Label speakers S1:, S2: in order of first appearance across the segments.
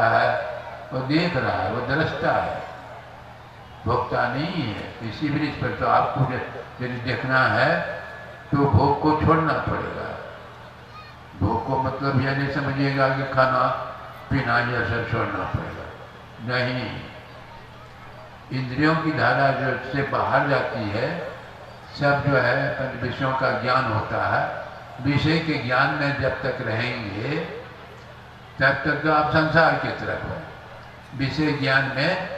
S1: है, वो देख रहा है, वो दृष्टा है, भोक्ता नहीं है। इसी ब्रिज पर तो आपको यदि देखना है तो भोग को छोड़ना पड़ेगा। भोग को मतलब यह नहीं समझिएगा कि खाना पीना यह सब छोड़ना पड़ेगा, नहीं। इंद्रियों की धारा जो से बाहर जाती है, सब जो है पंच विषयों का ज्ञान होता है। विषय के ज्ञान में जब तक रहेंगे तब तक तो आप संसार की तरफ हैं। विषय ज्ञान में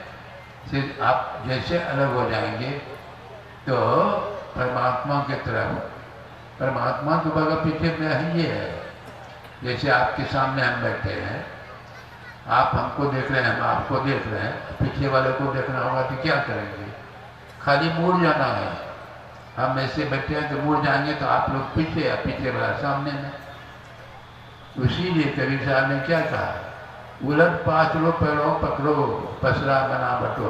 S1: से आप जैसे अलग हो जाएंगे तो परमात्मा की तरफ, परमात्मा तो बगल पीछे में ही है। जैसे आपके सामने हम बैठे हैं, आप हमको देख रहे हैं, हम आपको देख रहे हैं, पीछे वाले को देखना होगा तो क्या करेंगे? खाली मुड़ जाना है। हम ऐसे बैठे हैं तो मुड़ जाएंगे तो आप लोग पीछे या पीछे वाला सामने में। इसीलिए कबीर साहब ने क्या कहा, उलट पास लो पैरों पकड़ो, पसरा बना बटो।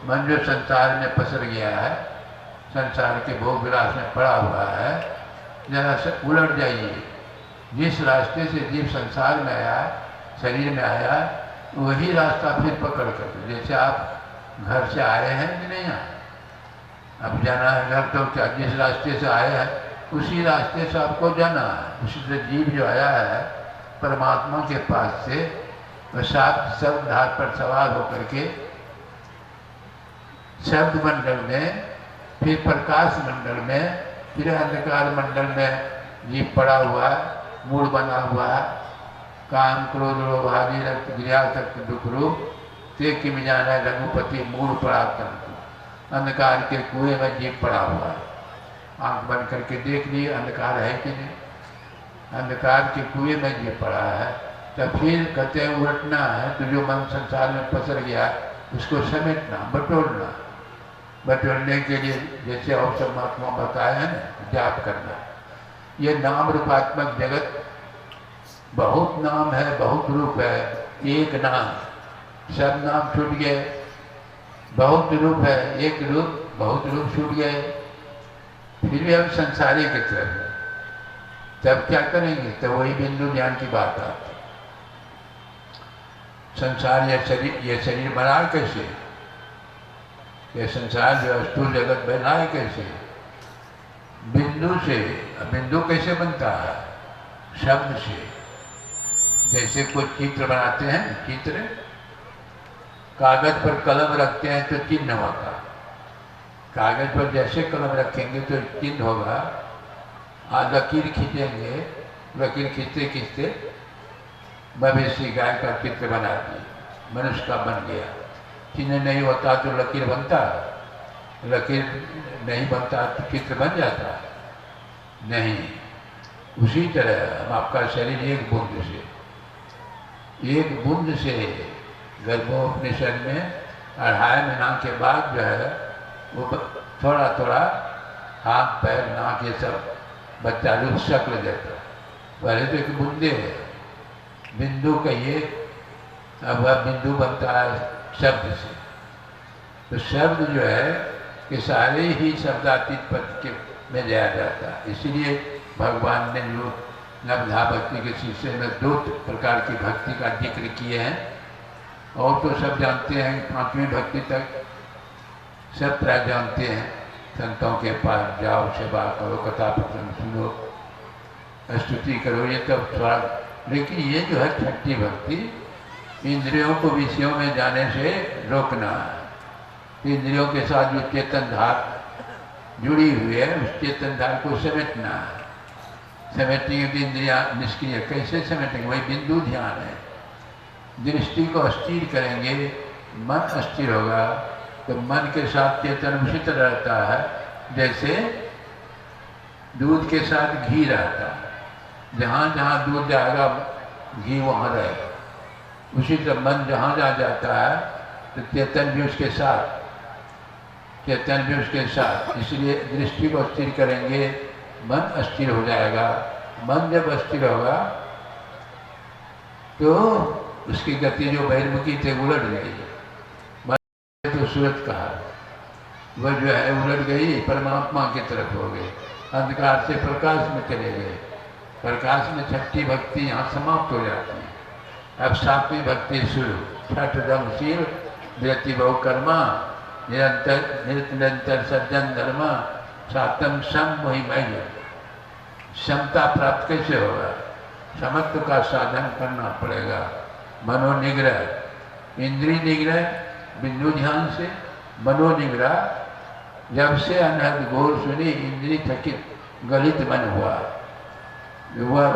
S1: मन जो संसार में पसर गया है, संसार के भोग विलास में पड़ा हुआ है, जरा से उलट जाइए। जिस रास्ते से जीव संसार में आया, शरीर में आया, वही रास्ता फिर पकड़ कर, जैसे आप घर से आए हैं कि नहीं आए, अब जाना है घर तो क्या, जिस रास्ते से आए हैं उसी रास्ते से आपको जाना है। उसी से जीव जो आया है परमात्मा के पास से, वह शब्द धार पर सवार होकर के शब्द मंडल में, फिर प्रकाश मंडल में, फिर अंधकार मंडल में जीव पड़ा हुआ है, मूड बना हुआ है। काम क्रोध लोभ आदि रक्त गिरा तक दुख रूप ते कि में जाना है रघुपति मूड पड़ा तंतु। अंधकार के कुएं में जीव पड़ा हुआ है। आंख बंद करके देख लिए अंधकार है कि नहीं, अंधकार के कुएं में जीव पड़ा है। तब फिर कहते हैं उलटना है, तो जो मन संसार में पसर गया उसको समेटना, बटोरना। बटोरने के लिए जैसे और सब महात्मा बताए हैं ना, जाप करना। ये नाम रूपात्मक जगत बहुत नाम है, बहुत रूप है, एक नाम, सब नाम छूट गए। बहुत रूप है, एक रूप, बहुत रूप छूट गए। फिर भी हम संसारी की तरफ हैं। तब क्या करेंगे? तो वही बिंदु ज्ञान की बात आती। संसार ये शरीर बना कैसे, ये संसार जो स्थूल जगत बना है कैसे? बिंदु से। बिंदु कैसे बनता है? शब्द से। जैसे कोई चित्र बनाते हैं, चित्र कागज पर कलम रखते हैं तो चिन्ह होगा। कागज पर जैसे कलम रखेंगे तो चिन्ह होगा। आज लकीर खींचेंगे, लकीर खींचते खींचते मवेशी गाय का चित्र बना दिए, मनुष्य का बन गया। चिन्ह नहीं होता तो लकीर बनता, लकीर नहीं बनता तो चित्र बन जाता नहीं। उसी तरह हम आपका शरीर एक बूंद से, एक बूंद से गर्भोपनिषद में 2.5 महीना के बाद जो है वो थोड़ा थोड़ा हाथ पैर नाक ये सब बच्चा रूप शक्ल देता। पहले तो एक बूंदे है, बिंदु कहिए, अब वह बिंदु बनता है शब्द से। तो शब्द जो है कि सारे ही शब्दातीत पद के में जाया जाता है। इसीलिए भगवान ने जो नवधा भक्ति के शीर्षे में 2 प्रकार की भक्ति का जिक्र किए हैं। और तो सब जानते हैं, 5वीं भक्ति तक सब प्राय जानते हैं। संतों के पास जाओ, सेवा करो, कथा प्रसंग सुनो, स्तुति करो, ये तो थोड़ा। लेकिन ये जो है 6ठी भक्ति, इंद्रियों को विषयों में जाने से रोकना है। इंद्रियों के साथ जो चेतन धार जुड़ी हुई है, उस चेतन धार को समेटना है। समेटेंगे तो इंद्रियां निष्क्रिय कैसे समेटेंगे? वही बिंदु ध्यान है। दृष्टि को अस्थिर करेंगे, मन अस्थिर होगा तो मन के साथ चेतन उसी तरह रहता है जैसे दूध के साथ घी रहता है। जहाँ जहाँ दूध जाएगा घी वहाँ रहेगा। उसी तरह मन जहाँ जहाँ जाता है तो चेतन भी उसके साथ, चेतन भी उसके साथ। इसलिए दृष्टि को स्थिर करेंगे, मन स्थिर हो जाएगा। मन जब स्थिर होगा तो उसकी गति जो बहिर्मुखी थे उलट गई। मन तो सूरत कहा, वह जो है उलट गई, परमात्मा की तरफ हो गई। अंधकार से प्रकाश में चले गए। प्रकाश में 6ठी भक्ति यहाँ समाप्त हो जाती है। अब सातवीं भक्ति शुरू। छठ दमशील व्यक्ति बहु कर्मा निरंतर सज्जन धर्म सातम सम मोहिमय। क्षमता प्राप्त कैसे होगा? समत्व का साधन करना पड़ेगा। मनोनिग्रह, इंद्रिय निग्रह बिंदु ध्यान से, मनोनिग्रह जब से अनहद घोर सुनी इंद्रिय थकित गलित मन हुआ। वह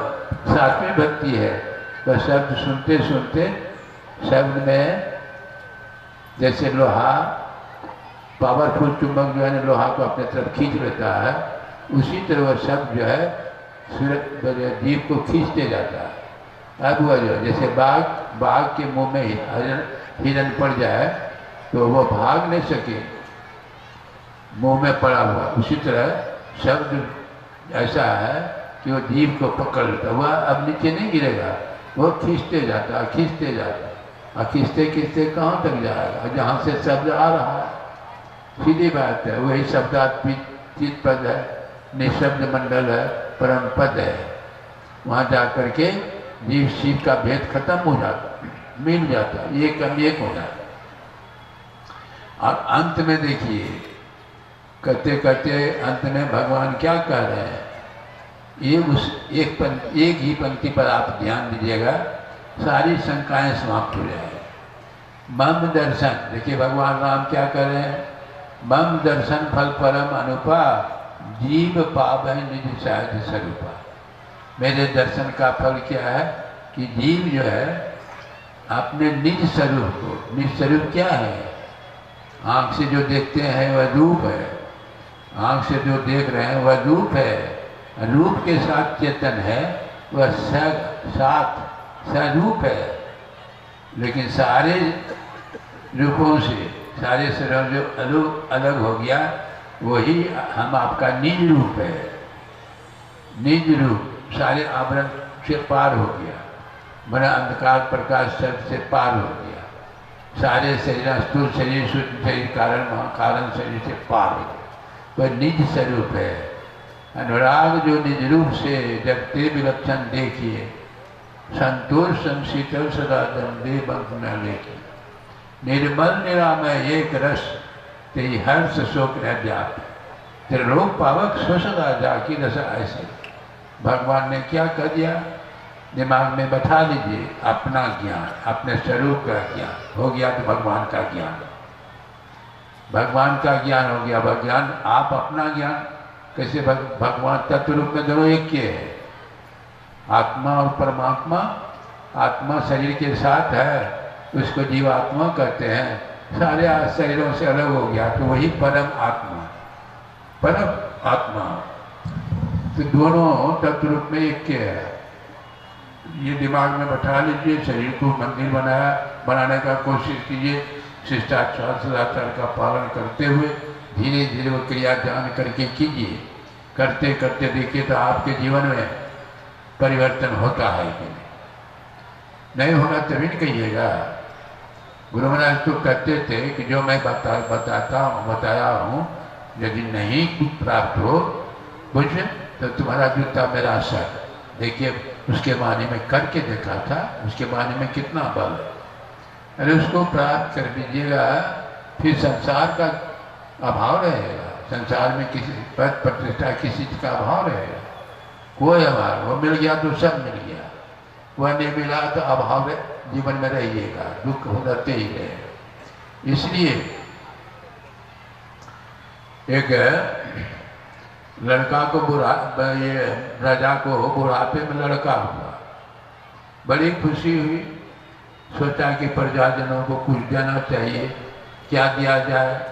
S1: सातवीं भक्ति है। वह शब्द सुनते सुनते शब्द में जैसे लोहा पावरफुल चुंबक जो है लोहा को अपने तरफ खींच लेता है, उसी तरह वह शब्द जो है जीव को खींचते जाता है। अब वह जो जैसे बाघ के मुंह में हिरन पड़ जाए तो वो भाग नहीं सके, मुंह में पड़ा हुआ। उसी तरह शब्द ऐसा है कि वो जीव को पकड़ लेता। वह अब नीचे नहीं गिरेगा, वो खींचते जाता है, खींचते जाता है, और खींचते खींचते कहाँ तक जाएगा? जहाँ से शब्द आ रहा है, सीधी बात है। वही शब्दात्मिक चित पद है, निशब्द मंडल है, परम पद है। वहाँ जा कर के जीव शिव का भेद खत्म हो जाता, मिल जाता, एक हो जाता। और अंत में देखिए, करते करते अंत में भगवान क्या कह रहे हैं? ये उस एक ही पंक्ति पर आप ध्यान दीजिएगा, सारी शंकाएं समाप्त हो जाएगी। मम दर्शन, देखिए भगवान राम क्या कर रहे हैं? मम दर्शन फल परम अनुपा जीव पावै निज सहज स्वरूपा। मेरे दर्शन का फल क्या है कि जीव जो है अपने निज स्वरूप को, निज स्वरूप क्या है? आँख से जो देखते हैं वह रूप है, आँख से जो देख रहे हैं वह रूप है। रूप के साथ चेतन है, वह साथ स्वरूप है। लेकिन सारे रूपों से, सारे शरीरों जो अलग हो गया, वही हम आपका निज रूप है। निज रूप सारे आवरण से पार हो गया, बड़ा अंधकार प्रकाश शब्द से पार हो गया। सारे शरीर, स्थूल शरीर, सूक्ष्म शरीर, कारण शरीर से पार हो गया। वह निज स्वरूप है। अनुराग जो निज रूप से जगते विलक्षण देखिए, संतोष संशीतल सदा दंडे बंक न लेके। निर्मल निरामय एक रस तेरी हर्ष शोक न व्याप। त्रिलोक पावक स्वसदा जाकी रस ऐसे। भगवान ने क्या कर दिया? दिमाग में बैठा लीजिए अपना ज्ञान, अपने स्वरूप का ज्ञान हो गया तो भगवान का ज्ञान, भगवान का ज्ञान हो गया। भगवान आप अपना ज्ञान कैसे? भगवान तत्व रूप में दोनों एक के है, आत्मा और परमात्मा। आत्मा शरीर के साथ है, उसको जीवात्मा कहते हैं। सारे शरीरों से अलग हो गया तो वही परम आत्मा, परम आत्मा। तो दोनों तत्व रूप में एक के है। ये दिमाग में बैठा लीजिए, शरीर को मंदिर बनाने का कोशिश कीजिए, शिष्टाचार सदाचार का पालन करते हुए धीरे धीरे वो क्रिया ध्यान करके कीजिए। करते करते देखिए तो आपके जीवन में परिवर्तन होता है कि नहीं होगा तभी नहीं कहिएगा। गुरु महाराज तो कहते थे कि जो मैं बताया हूँ, यदि नहीं कुछ प्राप्त हो कुछ तो तुम्हारा जूता मेरा सर। देखिए उसके माने में करके देखा था, उसके माने में कितना बल। अरे उसको प्राप्त कर दीजिएगा, फिर संसार का अभाव रहेगा। संसार में किसी पद प्रतिष्ठा किसी चीज का अभाव रहेगा, कोई अभाव। वो मिल गया तो सब मिल गया, वह नहीं मिला तो अभाव जीवन में रहिएगा, दुख होते ही रहेगा। इसलिए एक लड़का को ये राजा को बुढ़ापे में लड़का हुआ, बड़ी खुशी हुई। सोचा कि प्रजाजनों को कुछ देना चाहिए, क्या दिया जाए।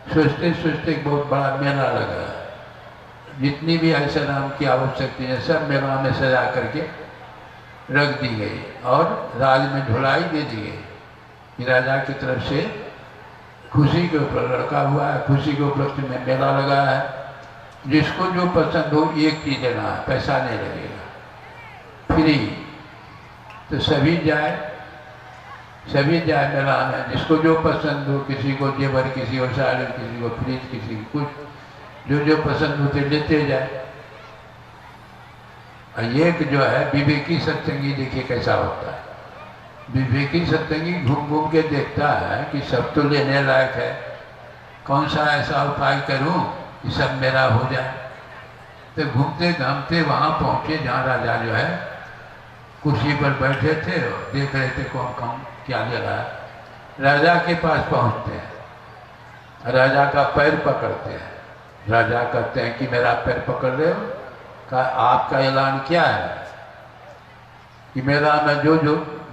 S1: सोचते सोचते बहुत बड़ा मेला लगा, जितनी भी ऐसे नाम की आवश्यकता है सब मेला में सजा करके रख दी गई और राज में ढुलाई दे दी गई कि राजा की तरफ से खुशी के ऊपर लड़का हुआ है, खुशी के उपलक्ष्य में मेला लगा है। जिसको जो पसंद हो एक चीज देना है, पैसा नहीं लगेगा, फ्री। तो सभी जाए मेला में, जिसको जो पसंद हो, किसी को जेवर, किसी को साड़ी, किसी को फ्रिज, किसी को कुछ, जो पसंद होते लेते जाए। और एक जो है विवेकी सत्संगी देखिए कैसा होता है। विवेकी सत्संगी घूम घूम के देखता है कि सब तो लेने लायक है, कौन सा ऐसा उपाय करूं कि सब मेरा हो जाए। तो घूमते घामते वहाँ पहुँचे जहाँ राजा जो है कुर्सी पर बैठे थे और देख रहे थे कौन कौन क्या ले रहा है। राजा के पास पहुँचते हैं, राजा का पैर पकड़ते हैं। राजा कहते हैं कि मेरा पैर पकड़ रहे हो, का आपका ऐलान क्या है कि मेरा में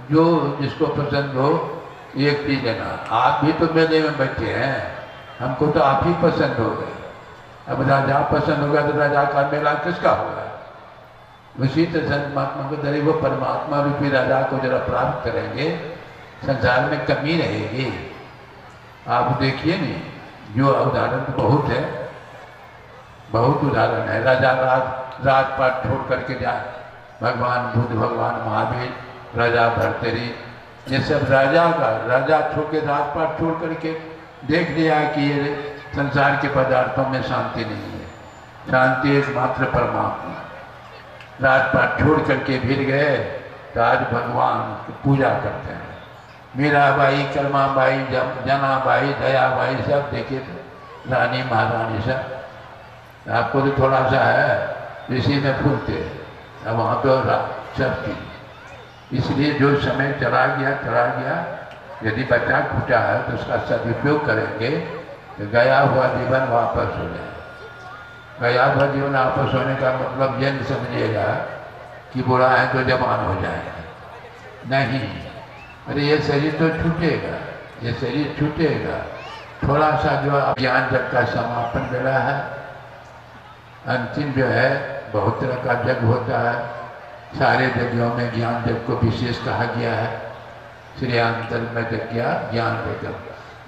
S1: जो जिसको पसंद हो एक पी लेना। आप भी तो मेले में बैठे हैं, हमको तो आप ही पसंद हो गए। अब राजा पसंद होगा तो राजा का मेला किसका होगा। उसी तरह महात्मा को जरिए वो परमात्मा रूपी राजा को जरा प्राप्त करेंगे, संसार में कमी रहेगी। आप देखिए नहीं, जो उदाहरण तो बहुत है, बहुत उदाहरण है। राजा राजपाट छोड़ करके जाए, भगवान बुद्ध, भगवान महावीर, राजा भरतरी, ये सब राजा छोड़ के राजपाट छोड़ करके देख लिया कि ये संसार के पदार्थों में शांति नहीं है, शांति एकमात्र परमात्मा। राजपाट छोड़ करके फिर गए तो आज भगवान की पूजा करते हैं। मीराबाई, कर्माबाई, जनाबाई, दयाबाई सब देखे थे, रानी महारानी सब। आपको तो थोड़ा सा है इसी में फूलते, अब वहाँ तो सब चीज। इसलिए जो समय चला गया, यदि बचा खुचा है तो उसका सदुपयोग करेंगे तो गया हुआ जीवन वापस हो जाए। गया हुआ जीवन वापस होने का मतलब ये नहीं समझिएगा कि बुरा है तो जवान हो जाएगा, नहीं। अरे ये शरीर तो छूटेगा, ये शरीर छूटेगा। थोड़ा सा जो ज्ञान जग का समापन मिला है, अंतिम जो है बहुत तरह का जग होता है। सारे जगहों में ज्ञान जग को विशेष कहा गया है। श्रेयांतर में जज्ञा ज्ञान जग,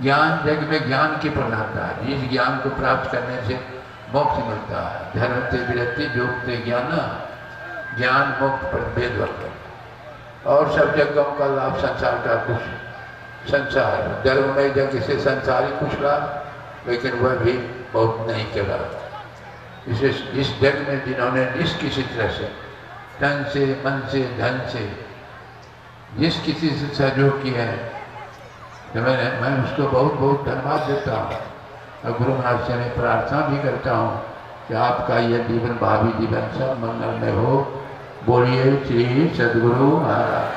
S1: ज्ञान जग में ज्ञान की प्रधानता है। इस ज्ञान को प्राप्त करने से मोक्ष मिलता है। धर्म से विरक्ति, योग से ज्ञान, ज्ञान मोक्ष पर भेद वर्तन। और सब जगहों का लाभ संसार का कुछ, संसार धर्म में जग से संसारी कुछ लाभ, लेकिन वह भी बहुत नहीं चला। इस जग में जिन्होंने किसी तरह से तन से, मन से, धन से जिस किसी से सहयोग किया है, तो मैं उसको बहुत बहुत धन्यवाद देता हूँ। और गुरु महाराज से मैं प्रार्थना भी करता हूँ कि आपका यह जीवन, भावी जीवन सब मंगल में हो। बोलिए श्री सद्गुरु महाराज।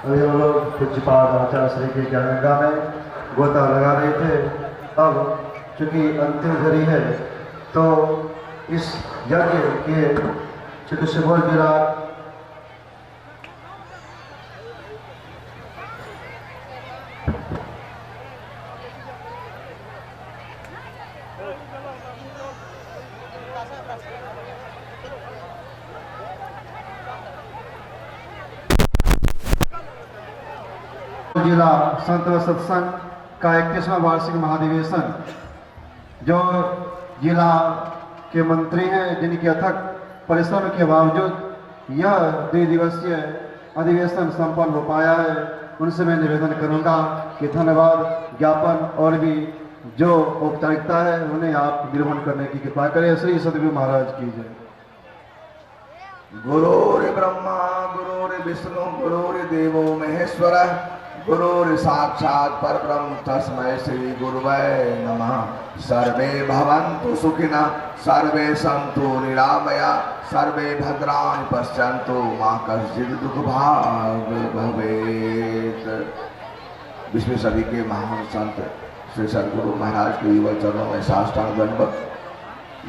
S2: अभी वो लोग पूज्यपाद आचार्य श्री की गंगा में गोता लगा रहे थे। अब चूँकि अंतिम घड़ी है तो इस यज्ञ के चूँकि सुबह जिला जिला संत व सत्संग का 21वां वार्षिक महाधिवेशन, जो जिला के मंत्री हैं जिनके अथक परिश्रम के बावजूद यह 2 दिवसीय अधिवेशन संपन्न हो पाया है, उनसे मैं निवेदन करूंगा कि धन्यवाद ज्ञापन और भी जो औपचारिकता है उन्हें आप निर्वहन करने की कृपा करें। श्री सद्गुरु महाराज की जय।
S3: गुरुर् ब्रह्मा गुरुर् विष्णु गुरुर्देवो महेश्वर गुरुर् साक्षात् परब्रह्म तस्मै श्री गुरुवे नमः। सर्वे भवन्तु सुखिनः, सर्वे सन्तु निरामया, सर्वे भद्राणि पश्यन्तु मा कश्चित् दुःखभाग् भवेत्। विश्व सभी के महान संत श्री सद्गुरु महाराज के युवा चरणों में साष्टांग दंडवत।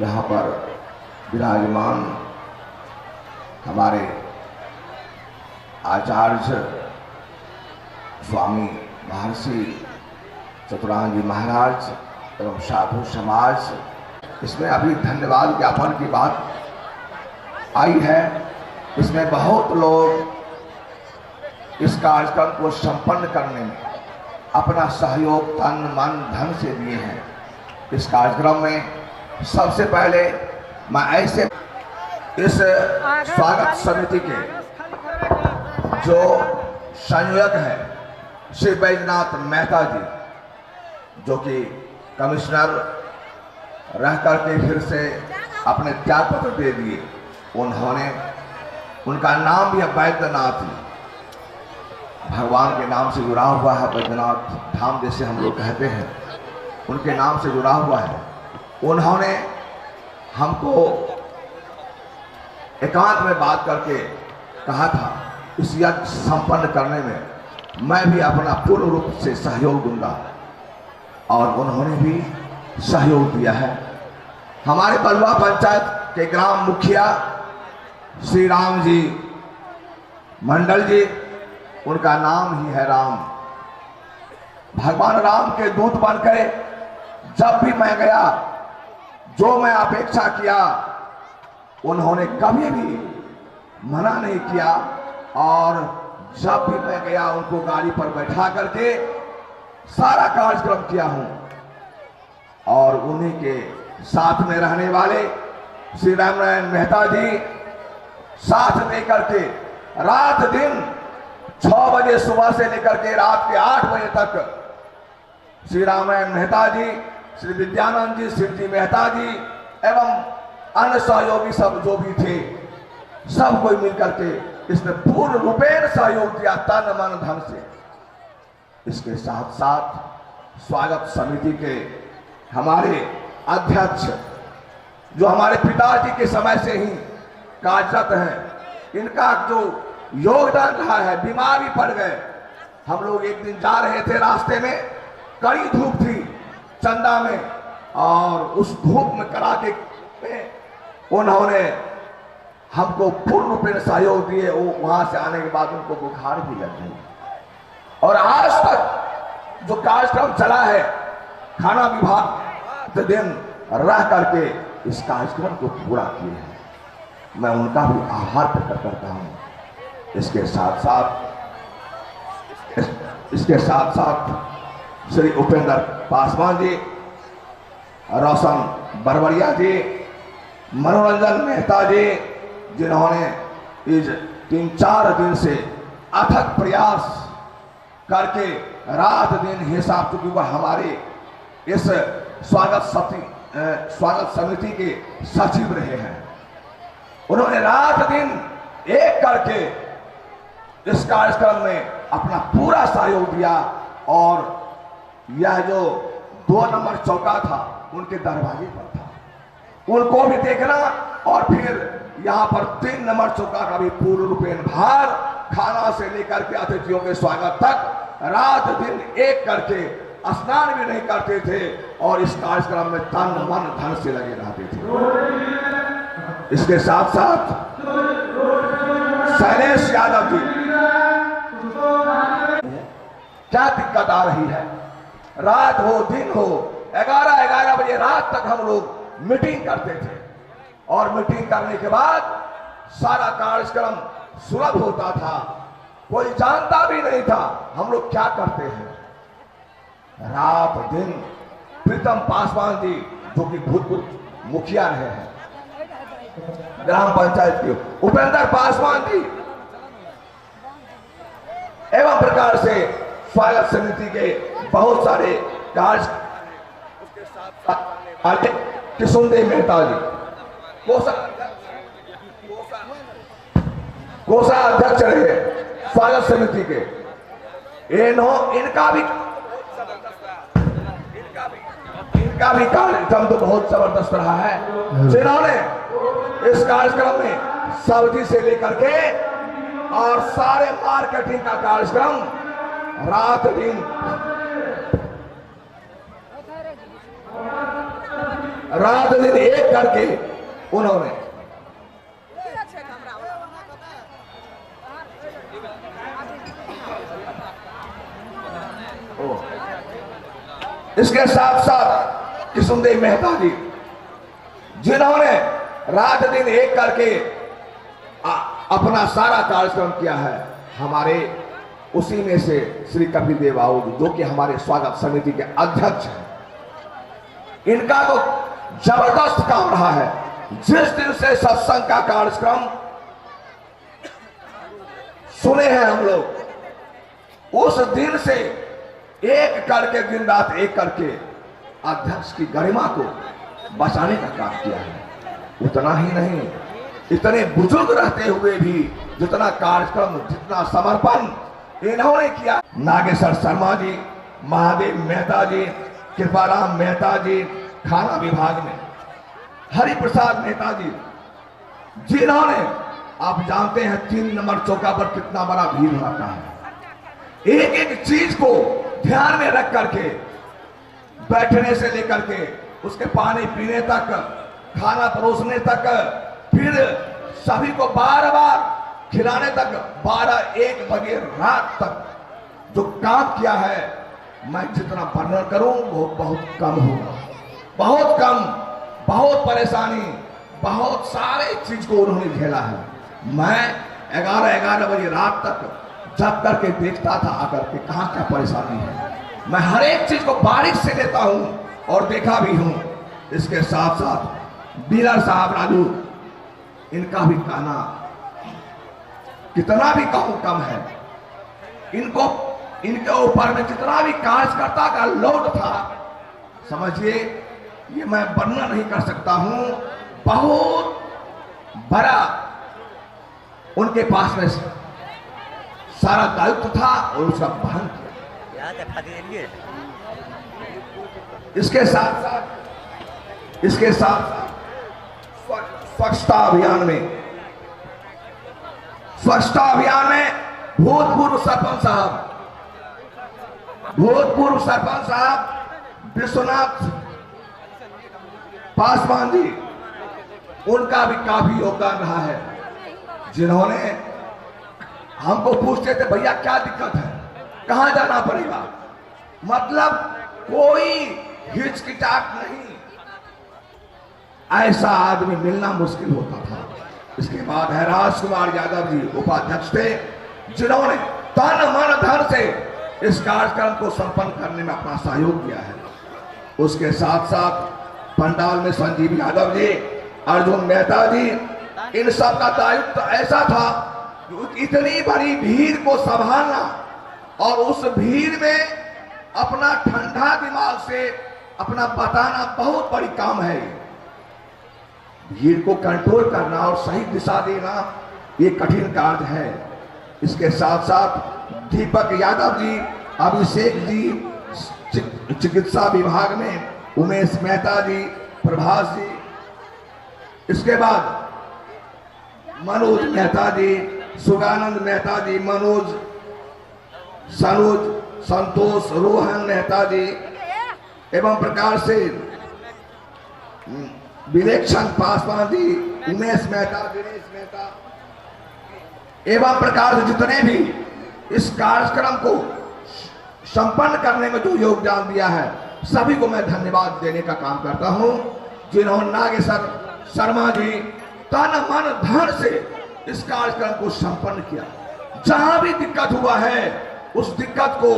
S3: यहाँ पर विराजमान हमारे आचार्य स्वामी महर्षि चतुरानंद जी महाराज एवं साधु समाज, इसमें अभी धन्यवाद ज्ञापन की बात आई है। इसमें बहुत लोग इस कार्यक्रम को संपन्न करने में अपना सहयोग तन मन धन से दिए हैं। इस कार्यक्रम में सबसे पहले मैं ऐसे इस स्वागत समिति के जो संयोजक हैं श्री बैजनाथ मेहता जी, जो कि कमिश्नर रह करके फिर से अपने त्याग पत्र दे दिए, उन्होंने, उनका नाम भी है बैद्यनाथ जी। भगवान के नाम से जुड़ा हुआ है, बैद्यनाथ धाम जैसे हम लोग कहते हैं, उनके नाम से जुड़ा हुआ है। उन्होंने हमको एकांत में बात करके कहा था इस यज्ञ संपन्न करने में मैं भी अपना पूर्ण रूप से सहयोग दूंगा, और उन्होंने भी सहयोग दिया है। हमारे बलुआ पंचायत के ग्राम मुखिया श्री राम जी मंडल जी, उनका नाम ही है राम, भगवान राम के दूत बनकर जब भी मैं गया, जो मैं अपेक्षा किया उन्होंने कभी भी मना नहीं किया, और जब भी मैं गया उनको गाड़ी पर बैठा करके सारा कार्यक्रम किया हूं। और उन्हीं के साथ में रहने वाले श्री रामनारायण मेहता जी साथ लेकर के रात दिन 6 बजे सुबह से लेकर के रात के 8 बजे तक श्री रामनारायण मेहता जी, श्री विद्यानंद जी, शिवजी मेहता जी एवं अन्य सहयोगी सब जो भी थे, सब कोई मिलकर के इसमें पूर्ण रूपेण सहयोग दिया, तन मन धन से। इसके साथ साथ स्वागत समिति के हमारे अध्यक्ष, जो हमारे पिताजी के समय से ही कार्यरत हैं, इनका जो योगदान रहा है, बीमार भी पड़ गए। हम लोग एक दिन जा रहे थे, रास्ते में कड़ी धूप थी चंदा में, और उस धूप में कड़ाके में उन्होंने हमको पूर्ण रूप में सहयोग दिए। वो वहां से आने के बाद उनको बुखार भी लग गई, और आज तक जो कार्यक्रम चला है, खाना विभाग दिन रह करके इस कार्यक्रम को पूरा किए हैं, मैं उनका भी आभार प्रकट करता हूं। इसके साथ साथ श्री उपेंद्र पासवान जी, रोशन बरवरिया जी, मनोरंजन मेहता जी, जिन्होंने इस 3-4 दिन से अथक प्रयास करके रात दिन हिसाब, चूंकि वह हमारे इस स्वागत समिति के सचिव रहे हैं, उन्होंने रात दिन एक करके इस कार्यक्रम में अपना पूरा सहयोग दिया। और यह जो 2 नंबर चौका था उनके दरवाजे पर था, उनको भी देखना, और फिर यहाँ पर 3 नंबर चौका का भी पूर्ण रूपेण भार, खाना से लेकर के अतिथियों के स्वागत तक रात दिन एक करके स्नान भी नहीं करते थे, और इस कार्यक्रम में तन मन धन से लगे रहते थे। इसके साथ साथ शैलेश यादव जी, क्या दिक्कत आ रही है, रात हो दिन हो 11 बजे रात तक हम लोग मीटिंग करते थे, और मीटिंग करने के बाद सारा कार्यक्रम सुलभ होता था, कोई जानता भी नहीं था हम लोग क्या करते हैं। रात दिन प्रीतम पासवान जी, जो कि भूतपूर्व मुखिया रहे हैं ग्राम पंचायत के, उपेंद्र पासवान जी, एवं प्रकार से स्वागत समिति के बहुत सारे कार्य, उसके साथ किशुनदेव मेहता जी, कोषा अध्यक्ष रहे स्वागत समिति के, इनका भी कार्यक्रम तो बहुत जबरदस्त रहा है, जिन्होंने इस कार्यक्रम में सब्जी से लेकर के और सारे मार्केटिंग का कार्यक्रम रात दिन एक करके उन्होंने इसके साथ साथ किशुनदेव मेहता जी, जिन्होंने रात दिन एक करके अपना सारा कार्यक्रम किया है। हमारे उसी में से श्री कपिलदेव बाबू, जो कि हमारे स्वागत समिति के अध्यक्ष हैं, इनका तो जबरदस्त काम रहा है। जिस दिन से सत्संग का कार्यक्रम सुने हैं हम लोग, उस दिन से एक करके दिन रात एक करके अध्यक्ष की गरिमा को बचाने का काम किया है। उतना ही नहीं, इतने बुजुर्ग रहते हुए भी जितना कार्यक्रम, जितना समर्पण इन्होंने किया। नागेश्वर शर्मा जी, महादेव मेहता जी, कृपाराम मेहता जी खाना विभाग में, हरिप्रसाद मेहता जी, जिन्होंने, आप जानते हैं 3 नंबर चौका पर कितना बड़ा भीड़ होता है। एक एक चीज को ध्यान में रख करके, बैठने से लेकर के उसके पानी पीने तक, खाना परोसने तक, फिर सभी को बार बार खिलाने तक, 12-1 बजे रात तक जो काम किया है, मैं जितना वर्णन करूं वो बहुत कम होगा। बहुत कम, बहुत परेशानी, बहुत सारे चीज को उन्होंने झेला है। मैं 11-11 बजे रात तक जग करके देखता था आकर के कहां क्या परेशानी है। मैं हर एक चीज को बारीक से लेता हूं और देखा भी हूं। इसके साथ साथ डीलर साहब राजू, इनका भी कहना कितना भी कहूं कम है। इनको, इनके ऊपर में जितना भी कार्यकर्ता का लोड था, समझिए ये मैं वर्णन नहीं कर सकता हूं। बहुत बड़ा उनके पास में सारा दायित्व था और उसका वहन किया। इसके साथ साथ स्वच्छता अभियान में भूतपूर्व सरपंच साहब विश्वनाथ पासवान जी, उनका भी काफी योगदान रहा है। जिन्होंने हमको पूछते थे भैया क्या दिक्कत है, कहां जाना पड़ेगा, मतलब कोई हिचकिचाहट नहीं, ऐसा आदमी मिलना मुश्किल होता था। इसके बाद है राजकुमार यादव जी, उपाध्यक्ष थे, जिन्होंने तन मन धन से इस कार्यक्रम को संपन्न करने में अपना सहयोग किया है। उसके साथ साथ पंडाल में संजीव यादव जी, अर्जुन मेहता जी, इन सब का दायित्व ऐसा था कि इतनी बड़ी भीड़ को संभालना और उस भीड़ में अपना ठंडा दिमाग से अपना बताना बहुत बड़ी काम है। भीड़ को कंट्रोल करना और सही दिशा देना ये कठिन कार्य है। इसके साथ साथ दीपक यादव जी, अभिषेक जी चिकित्सा विभाग में, उमेश मेहता जी, प्रभास जी, इसके बाद मनोज मेहता जी, सुगानंद मेहता जी, मनोज, सनोज, संतोष, रोहन मेहता जी, एवं प्रकार से विलेक्षण पासवान जी, उमेश मेहता, दिनेश मेहता, एवं प्रकार से जितने भी इस कार्यक्रम को संपन्न करने में जो योगदान दिया है, सभी को मैं धन्यवाद देने का काम करता हूं। जिन्होंने नागेश्वर शर्मा जी तन मन धन से इस कार्यक्रम को संपन्न किया। जहां भी दिक्कत हुआ है उस दिक्कत को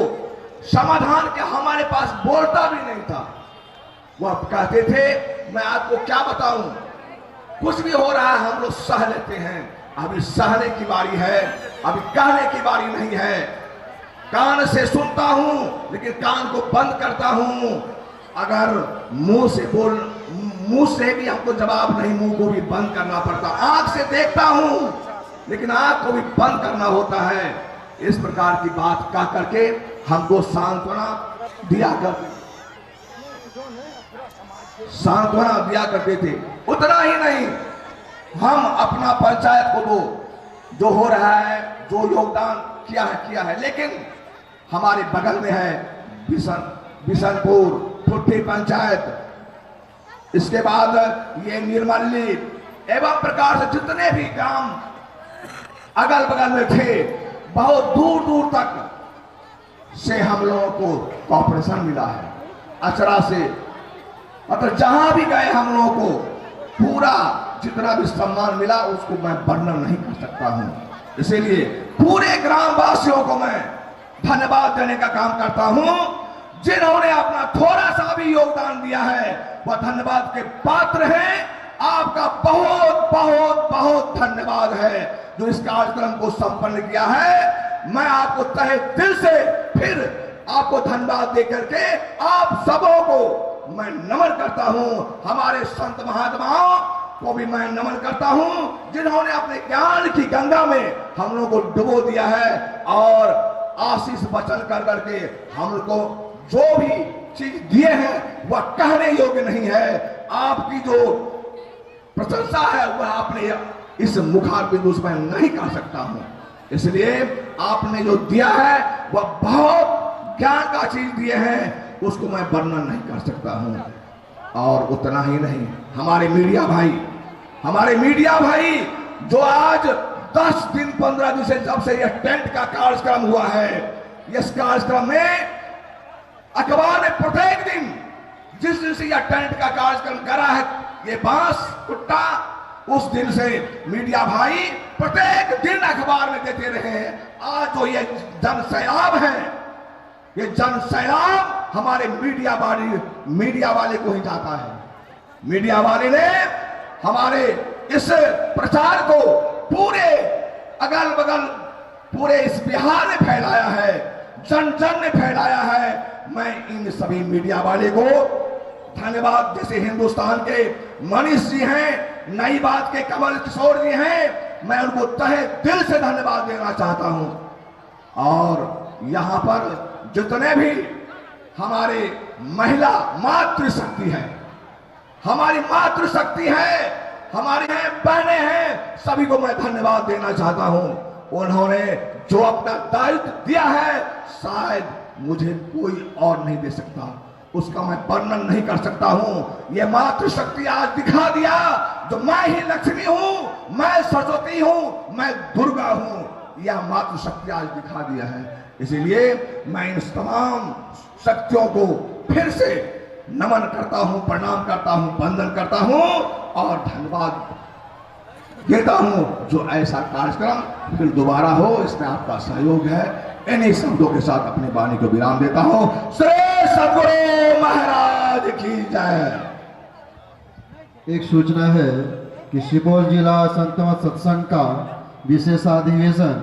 S3: समाधान के हमारे पास बोलता भी नहीं था। वह कहते थे मैं आपको क्या बताऊं, कुछ भी हो रहा है हम लोग सह लेते हैं, अभी सहने की बारी है, अभी कहने की बारी नहीं है। कान से सुनता हूं लेकिन कान को बंद करता हूं। अगर मुंह से भी हमको जवाब नहीं, मुंह को भी बंद करना पड़ता। आंख से देखता हूं लेकिन आंख को भी बंद करना होता है। इस प्रकार की बात कह करके हमको सांत्वना दिया करते थे। उतना ही नहीं, हम अपना पंचायत को जो हो रहा है, जो योगदान किया है, लेकिन हमारे बगल में है बिशनपुर, फुट्टी पंचायत, इसके बाद ये निर्मली एवं प्रकार से जितने भी ग्राम अगल बगल में थे, बहुत दूर दूर तक से हम लोगों को कॉर्पोरेशन मिला है। अचरा से मतलब जहां भी गए हम लोगों को पूरा जितना भी सम्मान मिला उसको मैं वर्णन नहीं कर सकता हूं। इसीलिए पूरे ग्राम वासियों को मैं धन्यवाद देने का काम करता हूं। जिन्होंने अपना थोड़ा सा भी योगदान दिया है वह धन्यवाद के पात्र हैं। आपका बहुत बहुत बहुत धन्यवाद है जो इस कार्यक्रम को संपन्न किया है। मैं आपको तहे दिल से फिर आपको धन्यवाद दे करके आप सबों को मैं नमन करता हूं। हमारे संत महात्माओं को भी मैं नमन करता हूं जिन्होंने अपने ज्ञान की गंगा में हम लोगों को डुबो दिया है और आशीष वचन कर करके हमको जो भी चीज दिए हैं वह कहने योग्य नहीं है। आपकी जो प्रशंसा है वह आपने इस मुखार बिंदु से मैं नहीं कर सकता हूं। इसलिए आपने जो दिया है वह बहुत ज्ञान का चीज दिए हैं, उसको मैं वर्णन नहीं कर सकता हूं। और उतना ही नहीं, हमारे मीडिया भाई जो आज 10 दिन 15 दिन से जब से यह टेंट का कार्यक्रम हुआ है, इस कार्यक्रम में अखबार ने प्रत्येक दिन जिस दिन से यह टेंट का कार्यक्रम करा है, ये बांस कुट्टा, उस दिन से मीडिया भाई प्रत्येक दिन अखबार में देते रहे हैं। आज जो ये जन सैलाब है, ये जन सैलाब हमारे मीडिया वाले को ही जाता है। मीडिया वाले ने हमारे इस प्रचार को पूरे अगल बगल पूरे इस बिहार में फैलाया है, जन जन में फैलाया है। मैं इन सभी मीडिया वाले को धन्यवाद, जैसे हिंदुस्तान के मनीष जी हैं, नई बात के कमल किशोर जी हैं, मैं उनको तहे दिल से धन्यवाद देना चाहता हूं। और यहां पर जितने भी हमारे महिला मातृशक्ति है, हमारी मातृशक्ति है, हमारी बहनें हैं, सभी को मैं धन्यवाद देना चाहता हूं। उन्होंने जो अपना दायित्व दिया है, शायद मुझे कोई और नहीं दे सकता, उसका मैं वर्णन नहीं कर सकता हूं। यह मातृशक्ति आज दिखा दिया, जो मैं ही लक्ष्मी हूं, मैं सरस्वती हूं, मैं दुर्गा हूं, यह मातृशक्ति आज दिखा दिया है। इसीलिए मैं इन तमाम शक्तियों को फिर से नमन करता हूं, प्रणाम करता हूं, वंदन करता हूं और धन्यवाद देता हूं। जो ऐसा कार्यक्रम फिर दोबारा हो, इसमें आपका सहयोग है। इन्हीं शब्दों के साथ अपनी वाणी को विराम देता हूं। श्री सद्गुरु महाराज की जय।
S2: एक सूचना है कि सुपौल जिला संत मत सत्संग का विशेष अधिवेशन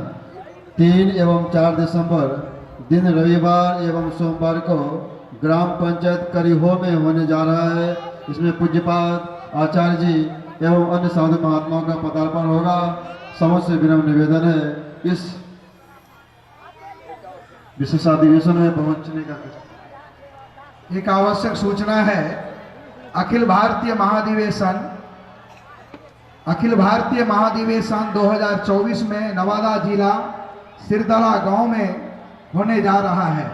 S2: 3 एवं 4 दिसंबर दिन रविवार एवं सोमवार को ग्राम पंचायत करीहो में होने जा रहा है। इसमें पूज्यपाद आचार्य जी एवं अन्य साधु महात्माओं का पदार्पण होगा। समस्त से विनम्र निवेदन है इस विशेष अधिवेशन में पहुंचने का।
S4: एक आवश्यक सूचना है, अखिल भारतीय महाधिवेशन 2024 में नवादा जिला सिरदला गांव में होने जा रहा है।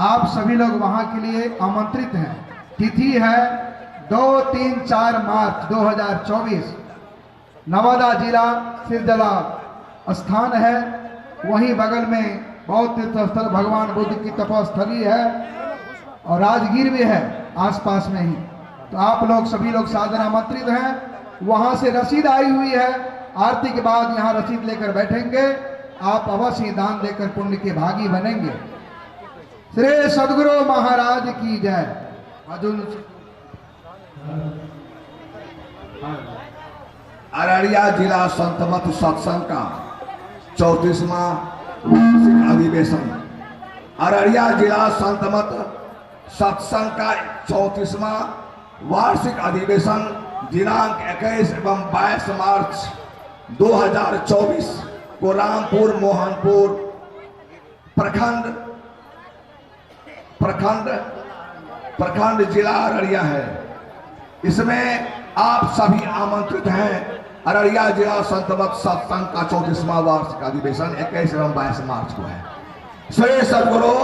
S4: आप सभी लोग वहां के लिए आमंत्रित हैं। तिथि है 2, 3, 4 मार्च 2024। नवादा जिला सिरदला स्थान है, वहीं बगल में बौद्ध तीर्थ स्थल भगवान बुद्ध की तपस्थली है और राजगीर भी है आसपास में ही। तो आप लोग सभी लोग सादर आमंत्रित हैं। वहां से रसीद आई हुई है, आरती के बाद यहाँ रसीद लेकर बैठेंगे। आप अवश्य दान देकर पुण्य के भागी बनेंगे। श्री सद्गुरु महाराज की जय।
S3: अररिया जिला संत मत सत्संग का 34वां वार्षिक अधिवेशन, अररिया जिला संत मत सत्संग का 34वां वार्षिक अधिवेशन दिनांक 21 एवं 22 मार्च 2024 को रामपुर मोहनपुर प्रखंड जिला अररिया है। इसमें आप सभी आमंत्रित हैं। अररिया जिला संत मत सत्संग का 34वां वार्षिक अधिवेशन 21 एवं 22 मार्च को है। श्री सद्गुरु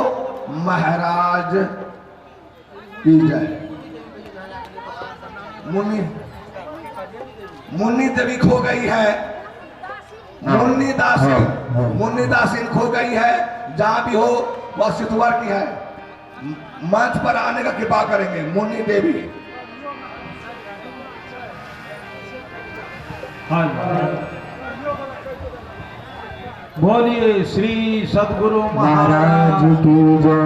S3: महाराज की जय। मुन्नी देवी खो गई है, मुन्नी दासीन खो गई है। जहां भी हो वह सितवर की है, मंच पर आने का कृपा करेंगे। मुन्नी देवी
S5: बोलिए श्री सद्गुरु महाराज की जय।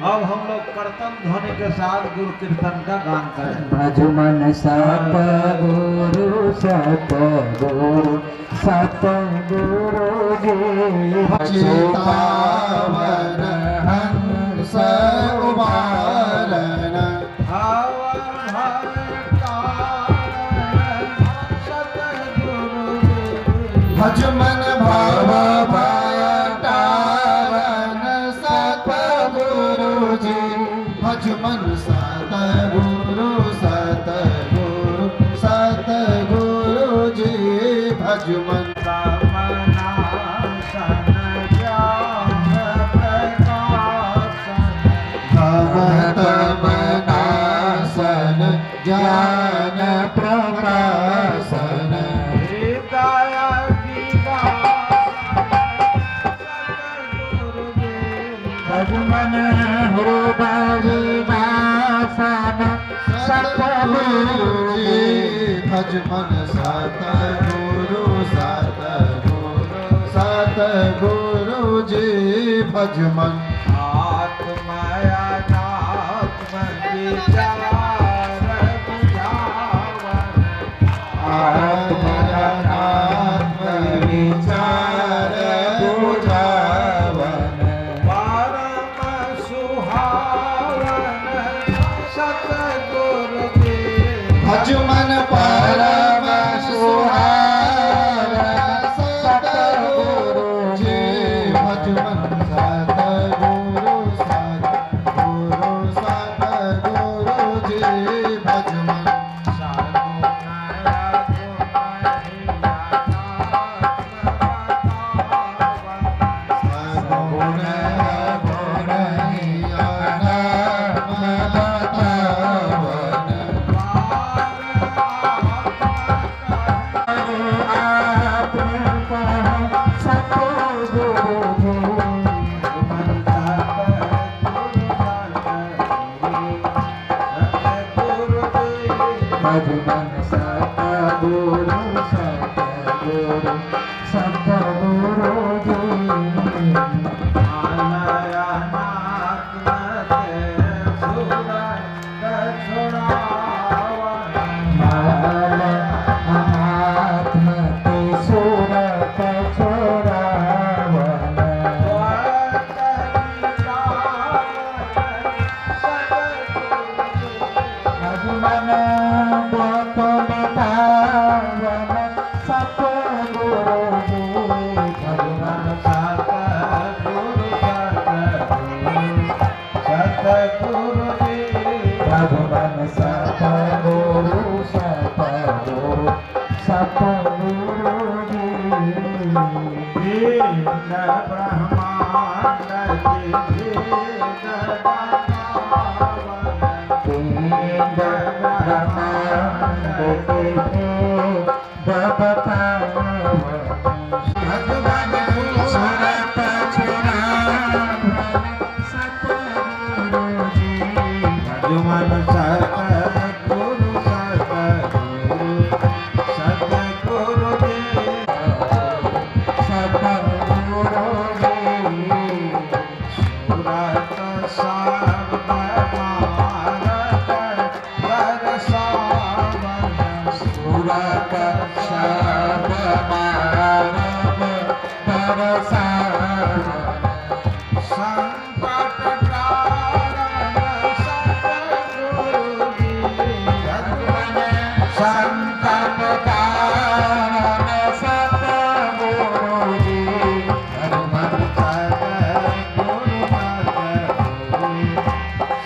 S5: अब हम लोग कीर्तन ध्वनि के साथ गुरु कीर्तन का गान करें।
S6: भजमन सतगुरु सतगुरु सतगुरु जी
S2: चितावन हंस उबालन भजमन भव भय तारण भजमन सतगुरु सतगुरु सतगुरु जी भजमन भवतमनासन ज्ञान प्रकाशन
S6: भजमन हृदयवासन सतगुरु जी
S2: भजमन सतगुरु सतगुरु सतगुरु जी भजमन
S5: आत्मया नात्म विचार बुझावन
S2: आत्मनात्म विचार बुझावन
S5: परम सुहावन सतगुरु जी
S2: भजमन परम सुहावन सतगुरु जी भजमन सतगुरु सतगुरु सतगुरु जी भजमन सगुण गुणहीनात्म बतावन
S6: भजमन सतगुरु सतगुरु सतगुरु जी आत्म ते सुरत छोड़ावन भजमन ब्रत निधावन सतगुरु जी भजमन भजमन सतगुरु सतगुरु सतगुरु जी तीन ब्रह्मांड के बतावन सुरत छोड़ावन सतगुरु जी
S5: भजमन सतगुरु सतगुरु सतगुरु जी
S6: सतगुरु जी
S5: सुरत सर्व मारत बरसावन
S6: सुरत सब मारब बरसावन
S5: संकट कारण सतगुरु जी
S6: संकट कारण सतगुरु जी भजमन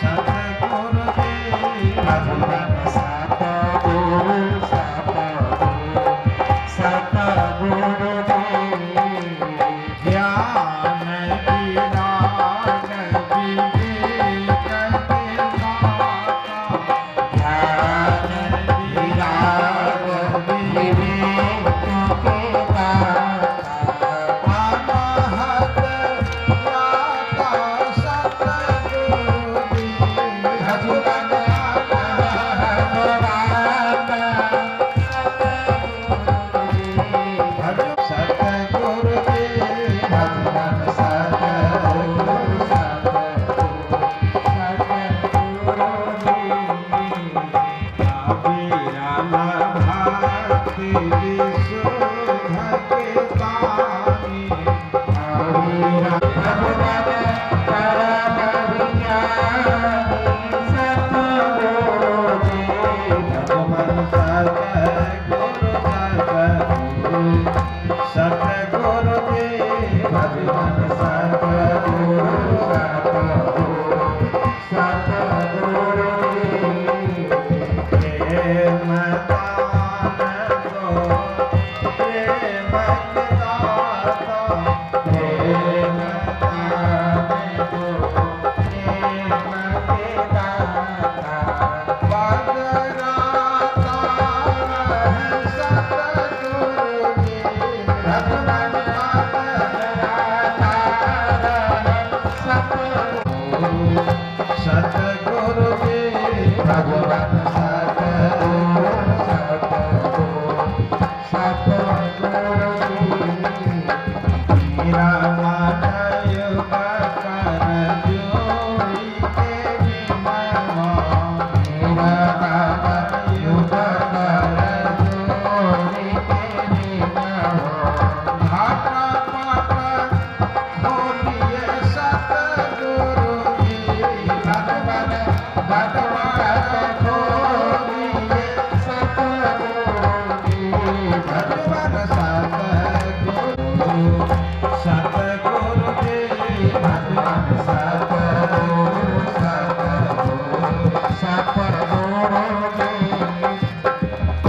S5: सतगुरु जी
S6: भजमन सतगुरु सतगुरु सतगुरु जी
S5: ज्ञान विराग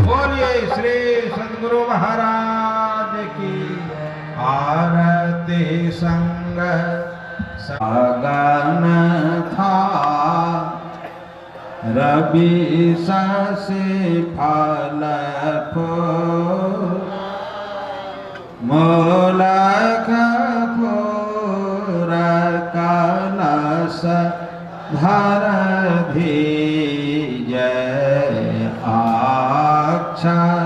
S5: बोलिए श्री सद्गुरु महाराज की आरती संग सगन था रवि शशि फल मोलक फूर कलश धर धीजय अक्षर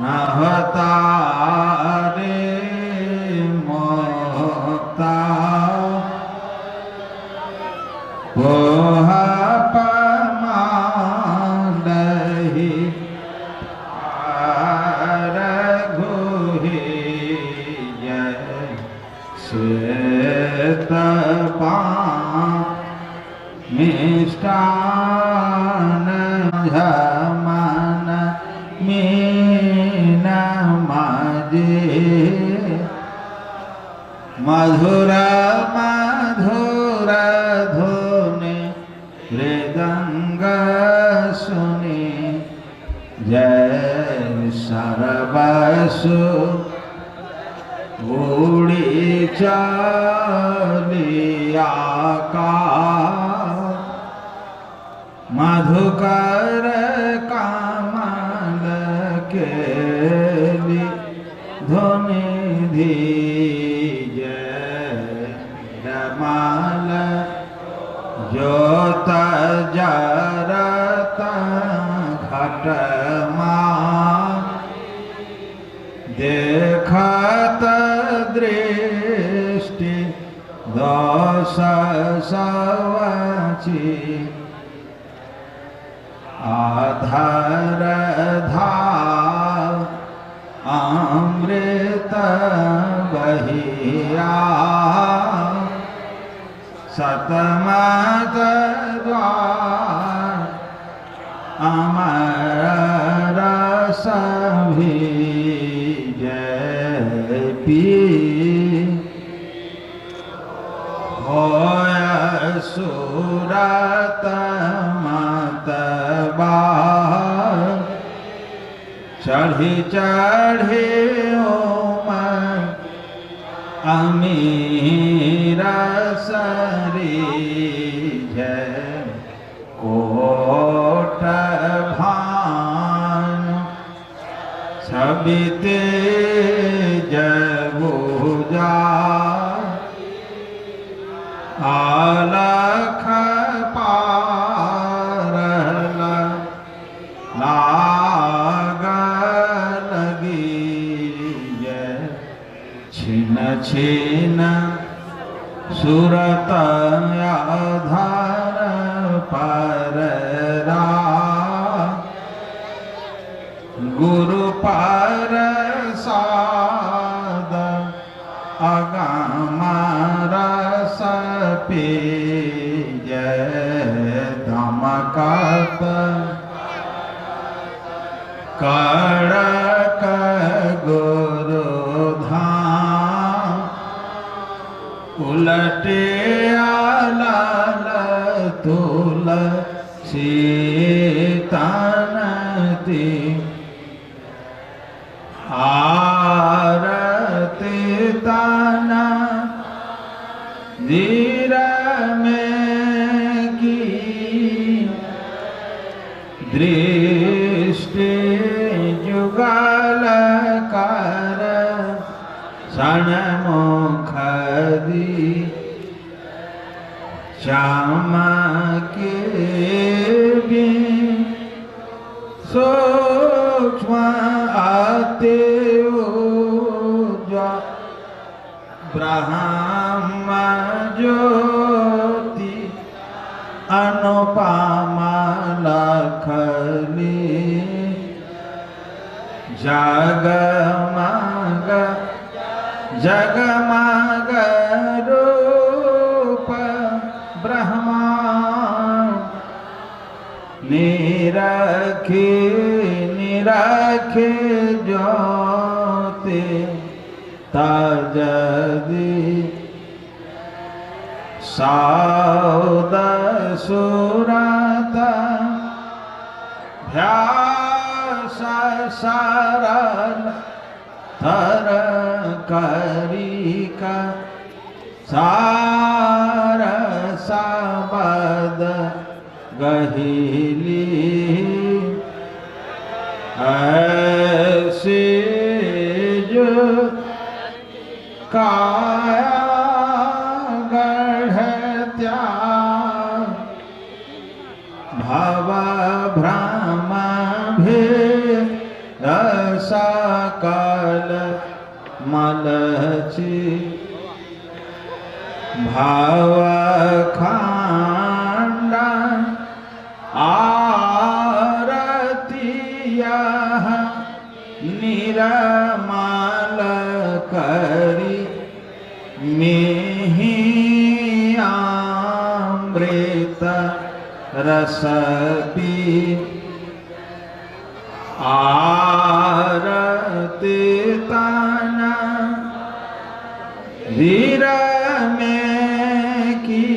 S5: नहता रे मोक्ता पोह पमालहि रघुहि जय श्वेत मिष्टान झमन मीन मजे मधुर मधुर धुनि मृदंग सुनि जय सर्वसु उड़ी चलिया का मधुकर कमल केली धुनि धीजय रमाल ज्योत जरत घटमा देखत दृष्टि दोष सवची आधार धार अमृत बहिया सतमत द्वार अमर रस जय पी होय सुरत मत चढ़ी चढ़े ओम अमीर सरी जय कोट भान सबिते जबुजा आलख पारल लाग लगी जय छिन छिन सुरत आधार पर गुरु पर साद अगम रस पे जय धमकत कड़क गुरु धाम उलटे आलाल तुलसी तनती आरती तना धीर में की दृष्टि जुगल कर सन्मुख दी श्याम के भी सूक्ष्म आते ब्रह्म ज्योति अनुपमा लखली जगमग जगमग रूप ब्रह्मा निरखे निरखे ज्योति तजदी साउद सुरत भ्यास सरल थर करिक सार सबद गहिली ऐसे जो काया गढ़त्या भव भ्रम भेद सकल मलची भव खंड आरतिया निरमल करी मेहि अमृत रस पी आरती तन वीर में की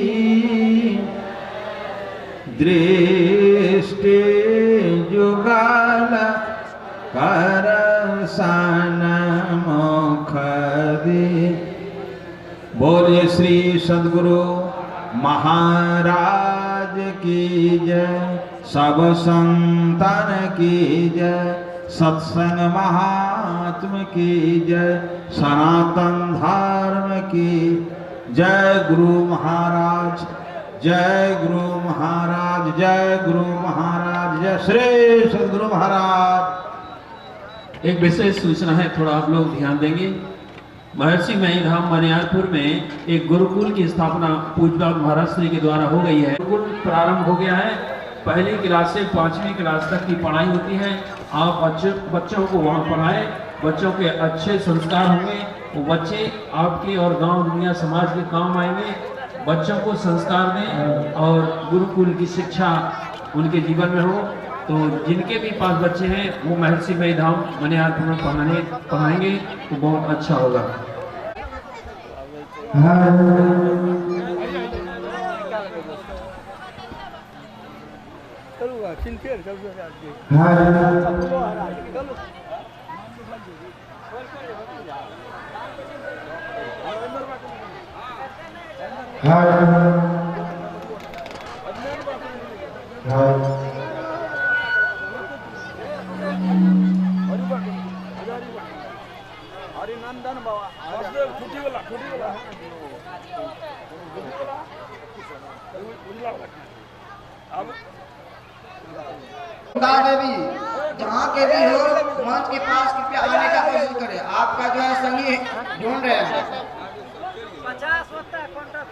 S5: दृष्टि जुगल कर सन मुख दी। बोलिए श्री सद्गुरु महाराज की जय, सब संतन की जय, सत्संग महात्म की जय, सनातन धर्म की जय। गुरु महाराज, जय गुरु महाराज, जय गुरु महाराज, जय श्री सद्गुरु महाराज।
S7: एक विशेष सूचना है, थोड़ा आप लोग ध्यान देंगे। महर्षि मणिधाम मनियारपुर में एक गुरुकुल की स्थापना पूज्यपाद महाराज श्री के द्वारा हो गई है। गुरुकुल प्रारंभ हो गया है। पहली क्लास से 5वीं क्लास तक की पढ़ाई होती है। आप बच्चों को वहाँ पढ़ाएं, बच्चों के अच्छे संस्कार होंगे, वो बच्चे आपके और गांव दुनिया समाज के काम आएंगे। बच्चों को संस्कार दें और गुरुकुल की शिक्षा उनके जीवन में हो। तो जिनके भी पास बच्चे हैं वो महर्षि मणिधाम मनियारपुर में पढ़ाएंगे तो बहुत अच्छा होगा।
S8: देवी जहाँ के भी हो मंच के पास कृपया आने का कोशिश करें। आपका जो है संगी ढूंढ रहे हैं।
S9: 50 होता है कॉन्ट्रैक्ट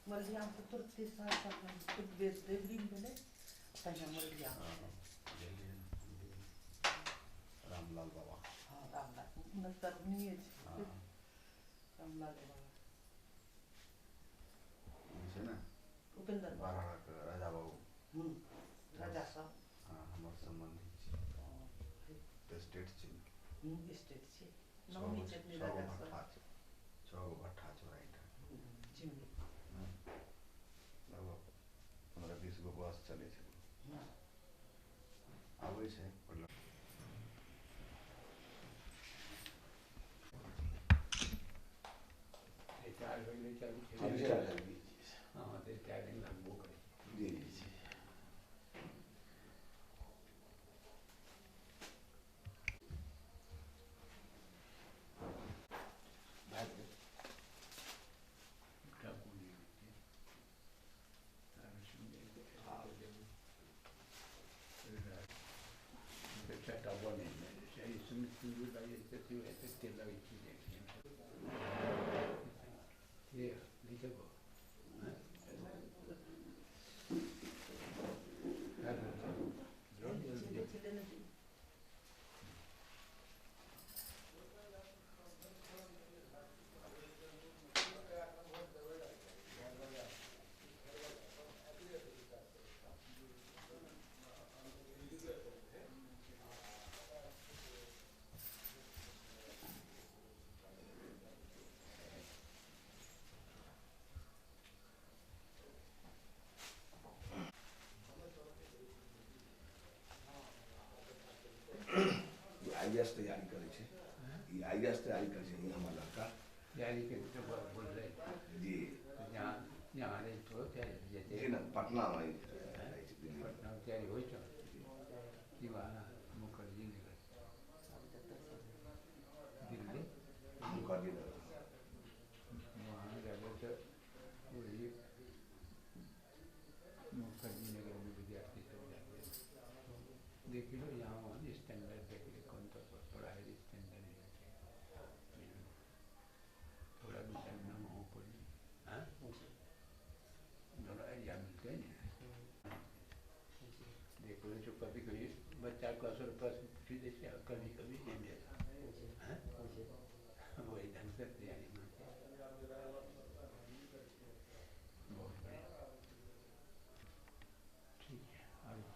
S10: मलयाम को तुरंत साथ खुद बेच देवरी मिले तैयार मलयाम
S3: रामलाल बाबा
S10: हाँ रामलाल नतर नहीं है रामलाल बाबा
S3: છે ને
S10: उपेंद्र
S3: બારાણા રાજા બાબુ
S10: राजा साहब
S3: હા અમાર સંબંધી છે સ્ટેટ છે
S10: स्टेट से नवमी चटनी राजा साहब
S3: છ ભઠ્ઠા ચોરાઈટા
S10: चिमनी
S3: लगभग 15-20 गो बस चले છે आवे છે मतलब
S1: ચાર વાગે ચાલુ છે
S3: अभी चल रही है
S1: હા તે ત્યારે લાગુ કરે
S3: जी जी जी
S1: Certa buona, se sono più da te la vecchia. Dicevo.
S3: IAS तैयारी करे छे ये आईएएस तैयारी करे छे हमर लड़का
S1: तैयारी के तो बोल रहे
S3: जी
S1: यहाँ नहीं तो तैयारी
S3: जी ना पटना में
S1: पटना तैयारी हो चुका दीवाना मुखर्जी ने दिल्ली
S3: मुखर्जी ने
S1: वहाँ जाकर तो वही मुखर्जी नगर में विद्यार्थी सब जाते देख लो यहाँ वहाँ स्टैंडर्ड देख लो कौन तो पढ़ाई स्टैंडर्ड थोड़ा भी टाइम ना हो पड़ी हाँ दोनों एरिया मिलते हैं देख लो जो कभी कभी बच्चा को 100 रुपये से पूछ देते कभी कभी नहीं देता हाँ वही ढंग से तैयारी करते बहुत बढ़िया ठीक है आगे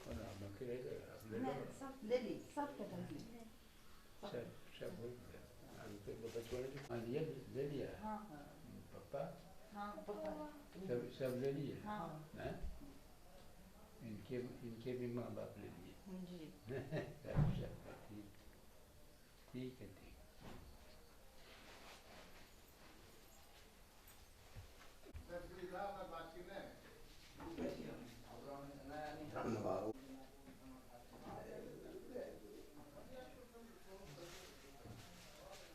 S1: और आप बाकी रह गए आप ले लो
S10: ले ली सब कदम
S1: सब हो गया अभी तो बच्चों ने मान लिया ले लिया
S10: हाँ
S1: पापा
S10: हाँ पापा
S1: सब ले लिए
S10: हाँ
S1: हैं इनके भी माँ बाप ले लिए
S10: जी
S1: सब ठीक ठीक है ठीक
S3: धन्यवाद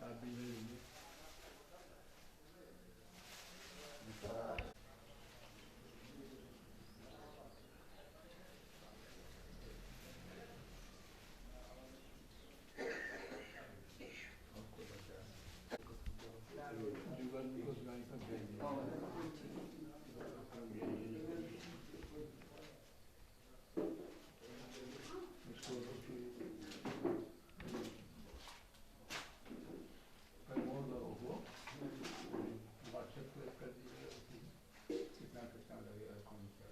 S1: आप भी ले लीजिए जुगाड़ में उस गाड़ी पर भेज दिया उसको प्रमोद हो व्हाट्सएप पर कर दीजिएगा कितना कितना लगेगा कौन क्या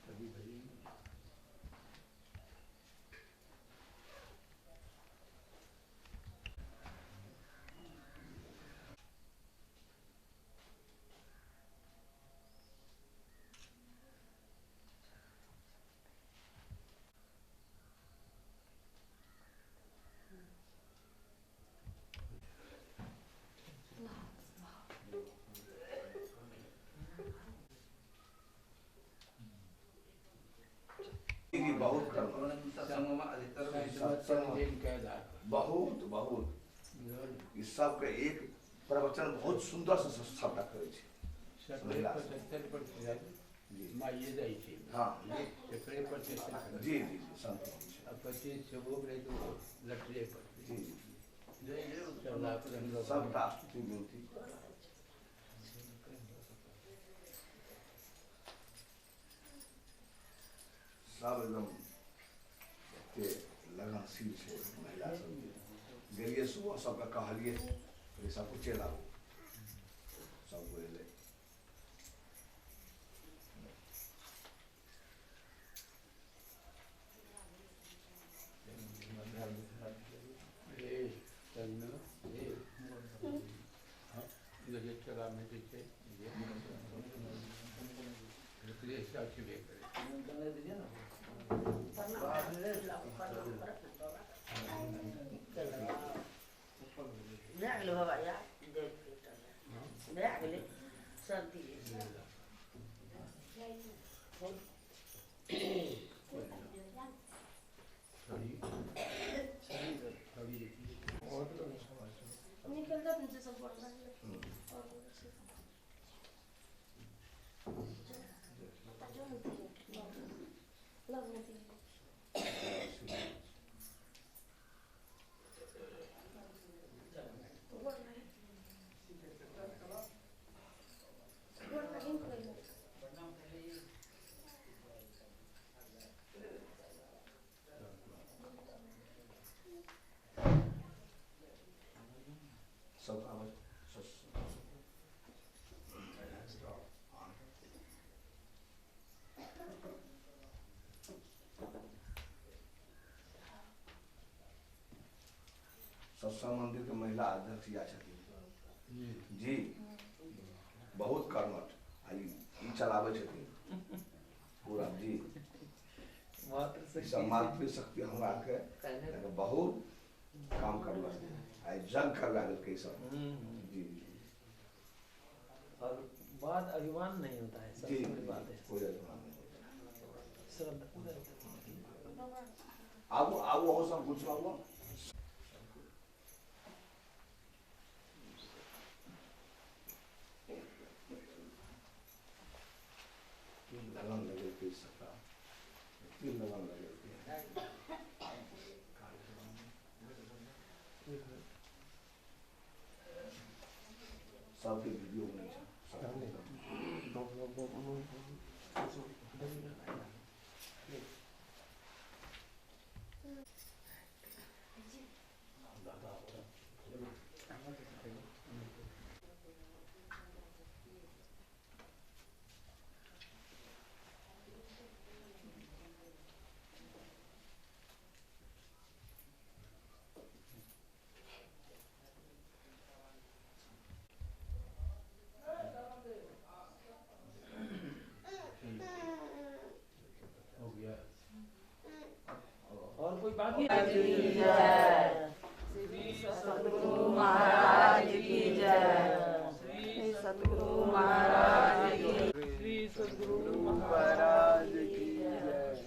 S1: तभी भेजेंगे
S3: की बहुत बहुत बहुत ई सब के एक प्रवचन बहुत सुंदर से शब्द करे छे
S1: 70% माइए जाए थी
S3: हाँ
S1: सैकड़े पर
S3: जी जी जी संत
S1: अब 25 से वो रहे तो लटरे पर
S3: जी जी सबका विनती सब एकदम लगनशील छै महिला सब गेलिए सुबह सबके कहलिए सब कुछ चलि आबू सब कोई एलै सब आवाज सत्संग मंदिर के महिला अध्यक्ष या जी बहुत कर्मठ आई चलावे छथिन पूरा जी मातृ शक्ति हमरा के बहुत काम करलक आई जग करवा देलकै सब जी
S11: और बात अभिमान नहीं होता है सबसे बड़ी बात है
S3: कोई अभिमान नहीं अब वो सब कुछ हुआ लगन लगे थे सका लगन लगे थे सबके वीडियो नहीं
S11: और कोई बाकी
S10: सतगुरु महाराज की जय श्री सतगुरु महाराज की
S11: श्री सद्गुरु महाराज की
S10: जय।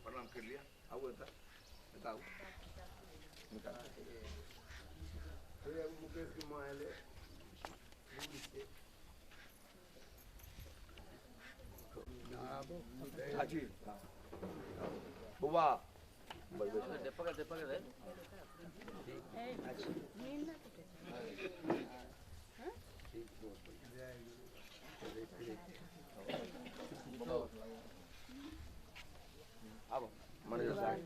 S3: प्रणाम कर लिया आओ बताओ मुकेश की माँ ले हाजी बुआ अब मैनेजर साहब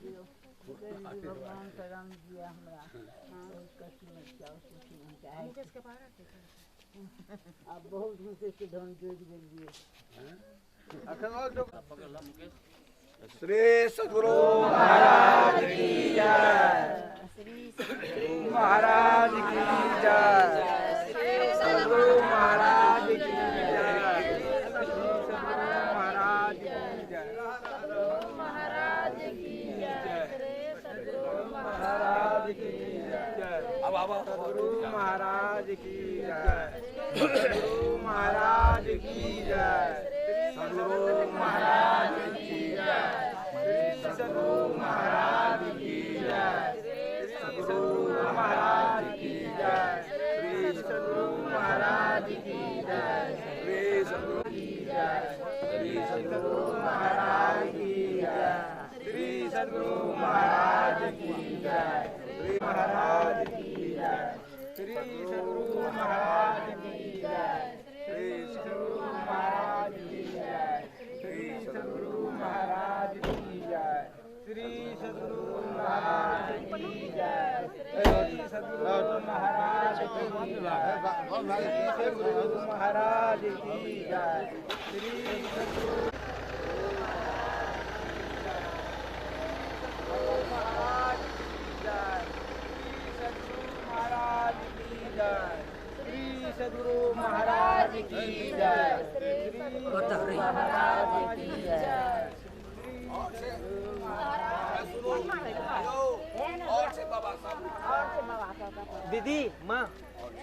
S10: भगवान प्रणाम किया हमरा कष्ट में क्या सुखी नहीं चाहे मुकेश के बाहर अब बहुत मुकेश के धन जोड़ देलिए
S3: श्री सद्गुरु महाराज की जय
S10: श्री सतगुरु
S3: महाराज की जय।
S11: सदगुरु महाराज की जय, सदगुरु महाराज की जय, सदगुरु महाराज की जय, सदगुरु महाराज की जय, सदगुरु महाराज की जय, सदगुरु महाराज की जय, सदगुरु की जय, सदगुरु महाराज की जय, श्री सदगुरु महाराज की जय, श्री महाराज की जय, श्री सदगुरु महाराज की जय, श्री सदगुरु महाराज की जय, श्री सदगुरु महाराज की जय, श्री सदगुरु महाराज की जय, श्री सदगुरु महाराज की जय, श्री सदगुरु महाराज की जय, श्री सदगुरु महाराज की जय, श्री सदगुरु महाराज की जय, श्री सदगुरु महाराज की जय,
S9: दीदी माँ